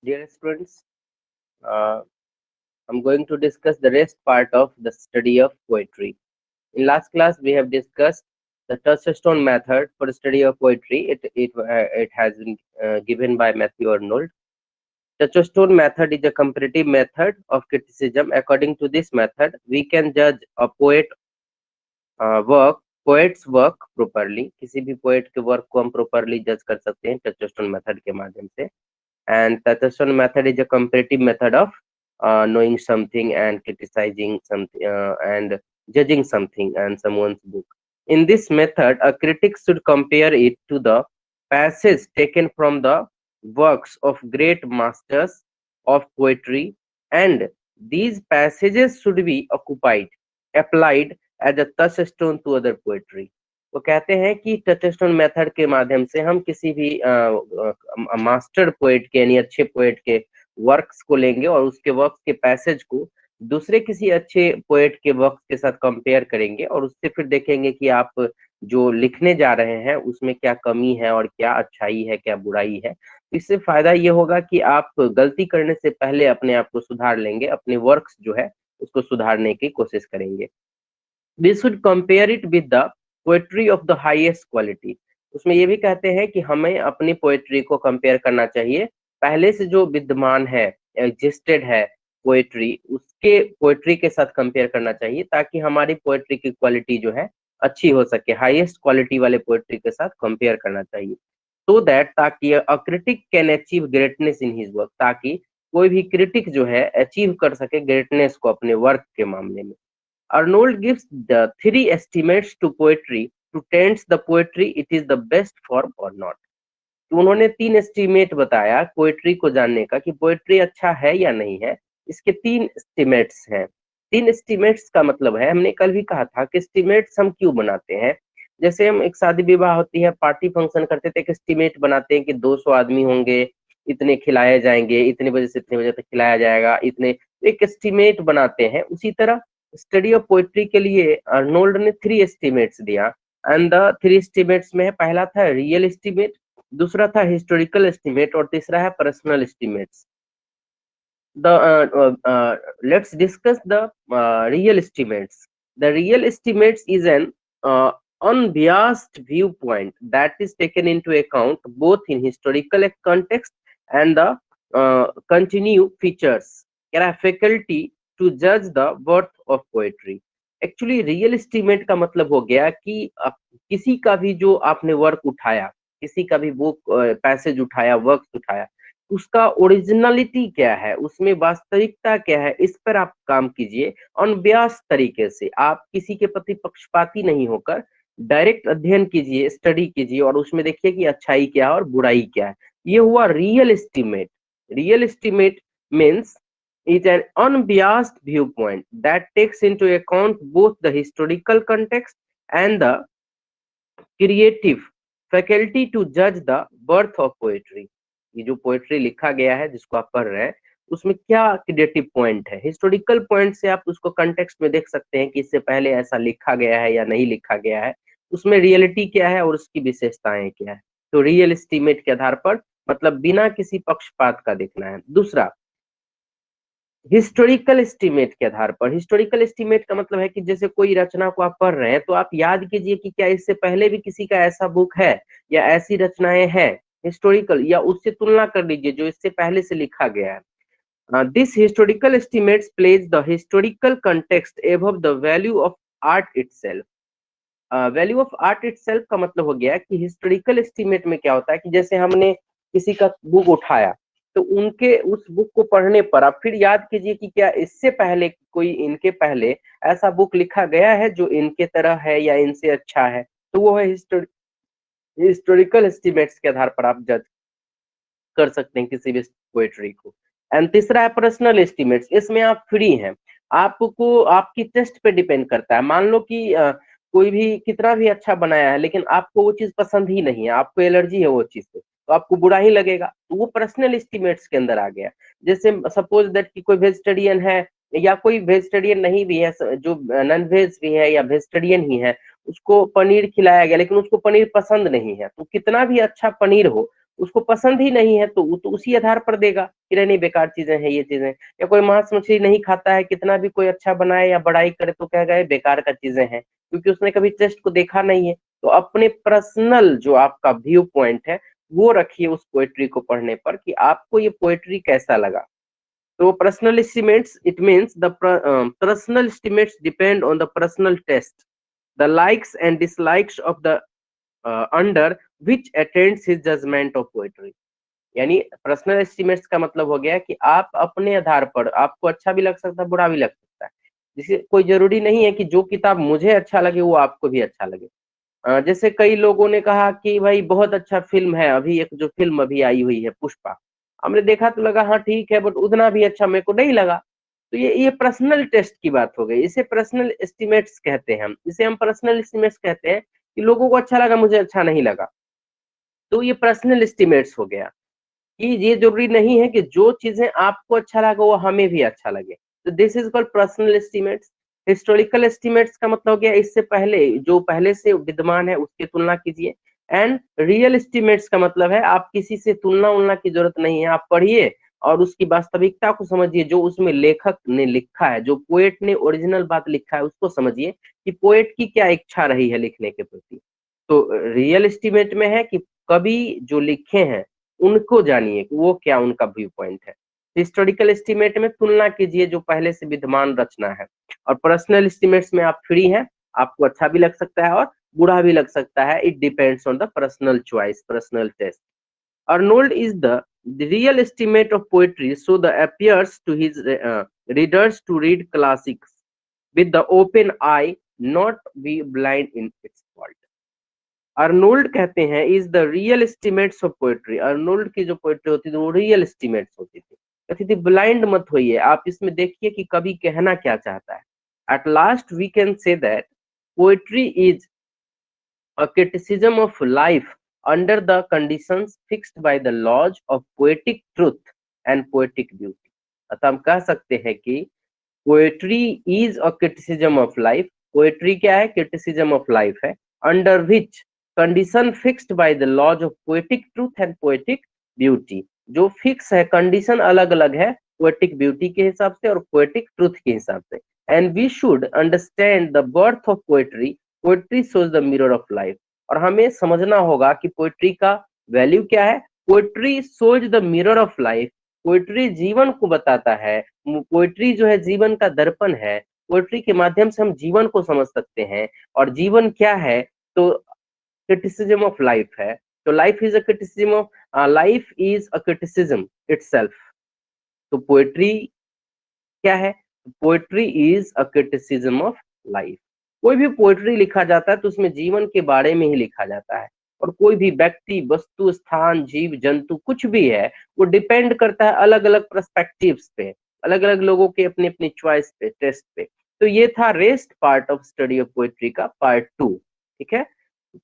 Dear students, I'm going to discuss the rest part of the study of poetry. In last class, we have discussed the touchstone method for the study of poetry. It has been given by Matthew Arnold. Touchstone method is a comparative method of criticism. According to this method, we can judge a poet's work properly. किसी भी poet के work को हम properly judge कर सकते हैं touchstone method के माध्यम से. And Touchstone method is a comparative method of knowing something and criticizing something and judging something and someone's book. In this method, a critic should compare it to the passage taken from the works of great masters of poetry, and these passages should be applied as a touchstone to other poetry. वो कहते हैं कि touchstone method के माध्यम से हम किसी भी मास्टर पोएट के यानी अच्छे पोएट के वर्क्स को लेंगे और उसके वर्क्स के पैसेज को दूसरे किसी अच्छे पोएट के वर्क्स के साथ कंपेयर करेंगे और उससे फिर देखेंगे कि आप जो लिखने जा रहे हैं उसमें क्या कमी है और क्या अच्छाई है, क्या बुराई है. इससे फायदा ये होगा कि आप गलती करने से पहले अपने आप को सुधार लेंगे, अपने वर्क्स जो है उसको सुधारने की कोशिश करेंगे. We should compare it with the poetry of the highest quality. उसमें ये भी कहते हैं कि हमें अपनी पोएट्री को कंपेयर करना चाहिए पहले से जो विद्यमान है, एग्जिस्टेड है पोएट्री, उसके पोएट्री के साथ कंपेयर करना चाहिए ताकि हमारी पोएट्री की क्वालिटी जो है अच्छी हो सके. हाईएस्ट क्वालिटी वाले पोएट्री के साथ कंपेयर करना चाहिए so that ताकि अ critic can achieve greatness in his work, ताकि कोई भी क्रिटिक जो है अचीव कर सके ग्रेटनेस को अपने वर्क के मामले में. Arnold gives the three estimates to poetry to test the poetry it is the best form or not. तो उन्होंने 3 एस्टीमेट बताया पोएट्री को जानने का कि पोएट्री अच्छा है या नहीं है. इसके 3 एस्टीमेट्स हैं. 3 एस्टीमेट्स का मतलब है, हमने कल भी कहा था कि एस्टीमेट्स हम क्यों बनाते हैं. जैसे हम एक शादी विवाह होती है, पार्टी फंक्शन करते थे, एक एस्टीमेट बनाते हैं कि 200 आदमी होंगे, इतने खिलाए जाएंगे, इतने बजे से इतने बजे तक खिलाया जाएगा, इतने, एक एस्टीमेट बनाते हैं. उसी तरह स्टडी ऑफ पोएट्री के लिए अर्नोल्ड ने 3 एस्टीमेट्स दिया. एंड द 3 एस्टीमेट्स में पहला था रियल एस्टीमेट, दूसरा था हिस्टोरिकल एस्टीमेट और तीसरा है personal estimates. Let's discuss the real estimates. The real estimates is an unbiased viewpoint that is taken into account both in historical context and the continued features faculty to judge the worth of poetry. Actually real estimate का मतलब हो गया कि किसी का भी जो आपने वर्क उठाया, किसी का भी बुक पैसेज उठाया, वर्क उठाया, उसका ओरिजिनलिटी क्या है, उसमें वास्तविकता क्या है, इस पर आप काम कीजिए अनबियास्ड तरीके से. आप किसी के प्रति पक्षपाती नहीं होकर डायरेक्ट अध्ययन कीजिए, स्टडी कीजिए और उसमें देखिए कि अच्छाई क्या है और बुराई क्या है. ये हुआ real estimate. Real estimate means is an unbiased viewpoint that takes into account both the historical context and the creative faculty to judge the worth of poetry. ये जो पोएट्री लिखा गया है जिसको आप पढ़ रहे हैं उसमें क्या क्रिएटिव पॉइंट है. हिस्टोरिकल पॉइंट से आप उसको कंटेक्स्ट में देख सकते हैं कि इससे पहले ऐसा लिखा गया है या नहीं लिखा गया है, उसमें रियलिटी क्या है और उसकी विशेषताएं क्या है. तो रियल एस्टीमेट के आधार पर, मतलब बिना किसी पक्षपात का देखना है. दूसरा हिस्टोरिकल एस्टीमेट के आधार पर. हिस्टोरिकल एस्टीमेट का मतलब है कि जैसे कोई रचना को आप पढ़ रहे हैं तो आप याद कीजिए कि क्या इससे पहले भी किसी का ऐसा बुक है या ऐसी रचनाएं हैं हिस्टोरिकल, या उससे तुलना कर लीजिए जो इससे पहले से लिखा गया है. This historical estimates place the historical context above the value of art itself. Value of art itself का मतलब हो गया कि हिस्टोरिकल एस्टीमेट में क्या होता है कि जैसे हमने किसी का बुक उठाया तो उनके उस बुक को पढ़ने पर आप फिर याद कीजिए कि क्या इससे पहले कोई इनके पहले ऐसा बुक लिखा गया है जो इनके तरह है या इनसे अच्छा है. तो वो है हिस्टोरिकल एस्टीमेट्स के आधार पर आप जज कर सकते हैं किसी भी पोएट्री को. एंड तीसरा है पर्सनल एस्टीमेट्स. इसमें आप फ्री हैं, आपको आपकी टेस्ट पे डिपेंड करता है. मान लो कि कोई भी कितना भी अच्छा बनाया है लेकिन आपको वो चीज पसंद ही नहीं है, आपको एलर्जी है वो चीज से, तो आपको बुरा ही लगेगा. तो वो पर्सनल एस्टीमेट्स के अंदर आ गया. जैसे सपोज दैट कि कोई वेजिटेरियन है या कोई वेजिटेरियन नहीं भी है, जो नॉन वेज भी है या वेजिटेरियन ही है, उसको पनीर खिलाया गया लेकिन उसको पनीर पसंद नहीं है, तो कितना भी अच्छा पनीर हो उसको पसंद ही नहीं है तो वो तो उसी आधार पर देगा कि नहीं बेकार चीजें हैं ये चीजें। या कोई मांस मछली नहीं खाता है, कितना भी कोई अच्छा बनाए या बड़ाई करे तो कहेगा ये बेकार का चीजें हैं, क्योंकि उसने कभी टेस्ट को देखा नहीं है। तो अपने पर्सनल जो आपका व्यू पॉइंट है वो रखिए उस पोएट्री को पढ़ने पर कि आपको ये पोएट्री कैसा लगा। तो personal estimates it means the personal estimates depend on the personal taste, the likes and dislikes of the under which attends his judgement of poetry. यानी पर्सनल एस्टिमेट्स का मतलब हो गया कि आप अपने आधार पर, आपको अच्छा भी लग सकता है बुरा भी लग सकता है, जिसे कोई जरूरी नहीं है कि जो किताब मुझे अच्छा लगे वो आपको भी अच्छा लगे। जैसे कई लोगों ने कहा कि भाई बहुत अच्छा फिल्म है, अभी एक जो फिल्म अभी आई हुई है पुष्पा, हमने देखा तो लगा हाँ ठीक है, बट उतना भी अच्छा मेरे को नहीं लगा। तो ये पर्सनल टेस्ट की बात हो गई, इसे पर्सनल एस्टिमेट्स कहते हैं हम, इसे हम पर्सनल एस्टिमेट्स कहते हैं कि लोगों को अच्छा लगा मुझे अच्छा नहीं लगा। तो ये पर्सनल एस्टिमेट्स हो गया कि ये जरूरी नहीं है कि जो चीजें आपको अच्छा लगा वो हमें भी अच्छा लगे। तो this is called personal estimates. Historical estimates का मतलब हो गया इससे पहले जो पहले से विद्यमान है उसकी तुलना कीजिए। एंड रियल एस्टिमेट्स का मतलब है आप किसी से तुलना उलना की जरूरत नहीं है, आप पढ़िए और उसकी वास्तविकता को समझिए, जो उसमें लेखक ने लिखा है, जो पोएट ने ओरिजिनल बात लिखा है उसको समझिए कि पोएट की क्या इच्छा रही है लिखने के प्रति। तो रियल एस्टिमेट में है कि कवि जो लिखे हैं उनको जानिए कि वो क्या उनका व्यू पॉइंट है। हिस्टोरिकल एस्टिमेट में तुलना कीजिए जो पहले से विद्यमान रचना है। और पर्सनल एस्टिमेट्स में आप फ्री हैं, आपको अच्छा भी लग सकता है और बुरा भी लग सकता है, it depends on the personal choice, personal taste. Arnold is the real estimate of poetry, so the appears to his readers to read classics with the open eye, not be blind in its fault. Arnold कहते हैं is the real estimates of poetry, Arnold की जो poetry होती थी वो real estimates होती थी, कहती थी ब्लाइंड मत होइए, आप इसमें देखिए कि कवि कहना क्या चाहता है। At last we can say that poetry is a criticism of life under the conditions fixed by the laws of poetic truth and poetic beauty। अतः हम कह सकते हैं कि poetry is a criticism of life, poetry क्या है, criticism of life है, under which condition fixed by the laws of poetic truth and poetic beauty, जो फिक्स है, कंडीशन अलग अलग है पोएटिक ब्यूटी के हिसाब से और पोएटिक ट्रूथ के हिसाब से। And we should understand the birth of poetry, poetry shows the mirror of life. और हमें समझना होगा कि पोएट्री का वैल्यू क्या है, poetry shows the mirror of life, poetry जीवन को बताता है, पोएट्री जो है जीवन का दर्पण है, पोएट्री के माध्यम से हम जीवन को समझ सकते हैं। और जीवन क्या है, तो क्रिटिसिज्म ऑफ लाइफ है। तो life is a criticism of, life is a criticism itself. तो पोएट्री क्या है, poetry is a criticism of life. कोई भी पोएट्री लिखा जाता है तो उसमें जीवन के बारे में ही लिखा जाता है, और कोई भी व्यक्ति वस्तु स्थान जीव जंतु कुछ भी है वो डिपेंड करता है अलग अलग पर्सपेक्टिव्स पे, अलग अलग लोगों के अपनी अपनी चॉइस पे, टेस्ट पे। तो ये था rest part of study of poetry का पार्ट 2। ठीक है,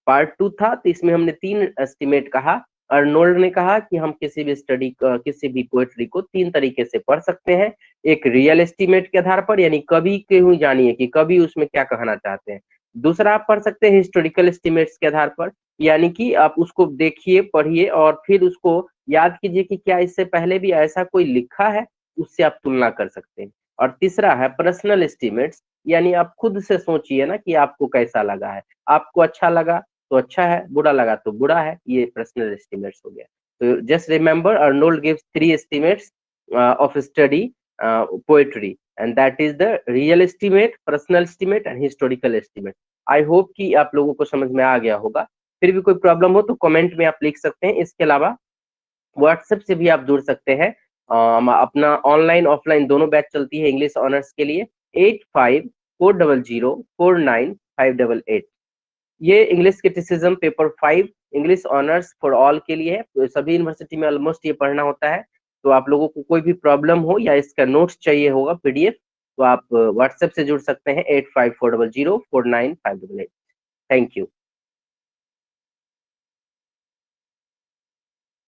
पार्ट 2 था, तो इसमें हमने 3 एस्टिमेट कहा। अर्नोल्ड ने कहा कि हम किसी भी स्टडी किसी भी पोएट्री को 3 तरीके से पढ़ सकते हैं। एक रियल एस्टिमेट के आधार पर, यानी कवि के ही जानिए कि कवि उसमें क्या कहना चाहते हैं। दूसरा आप पढ़ सकते हैं हिस्टोरिकल एस्टिमेट्स के आधार पर, यानी कि आप उसको देखिए पढ़िए और फिर उसको याद कीजिए कि क्या इससे पहले भी ऐसा कोई लिखा है, उससे आप तुलना कर सकते हैं। और तीसरा है पर्सनल एस्टिमेट्स, यानी आप खुद से सोचिए ना कि आपको कैसा लगा है, आपको अच्छा लगा तो अच्छा है, बुरा लगा तो बुरा है, ये पर्सनल एस्टिमेट्स हो गया। तो just remember Arnold gives 3 estimates of study poetry, and that is the real estimate, personal estimate and historical estimate। I hope कि आप लोगों को समझ में आ गया होगा। फिर भी कोई प्रॉब्लम हो तो कमेंट में आप लिख सकते हैं। इसके अलावा व्हाट्सएप से भी आप जुड़ सकते हैं। अपना ऑनलाइन ऑफलाइन दोनों बैच चलती है इंग्लिश ऑनर्स के लिए। 8540049588। ये English criticism paper 5 English honours for all के लिए है, तो सभी यूनिवर्सिटी में ऑलमोस्ट ये पढ़ना होता है। तो आप लोगों को कोई भी प्रॉब्लम हो या इसका नोट्स चाहिए होगा पीडीएफ, तो आप व्हाट्सएप से जुड़ सकते हैं 8540049588। Thank you.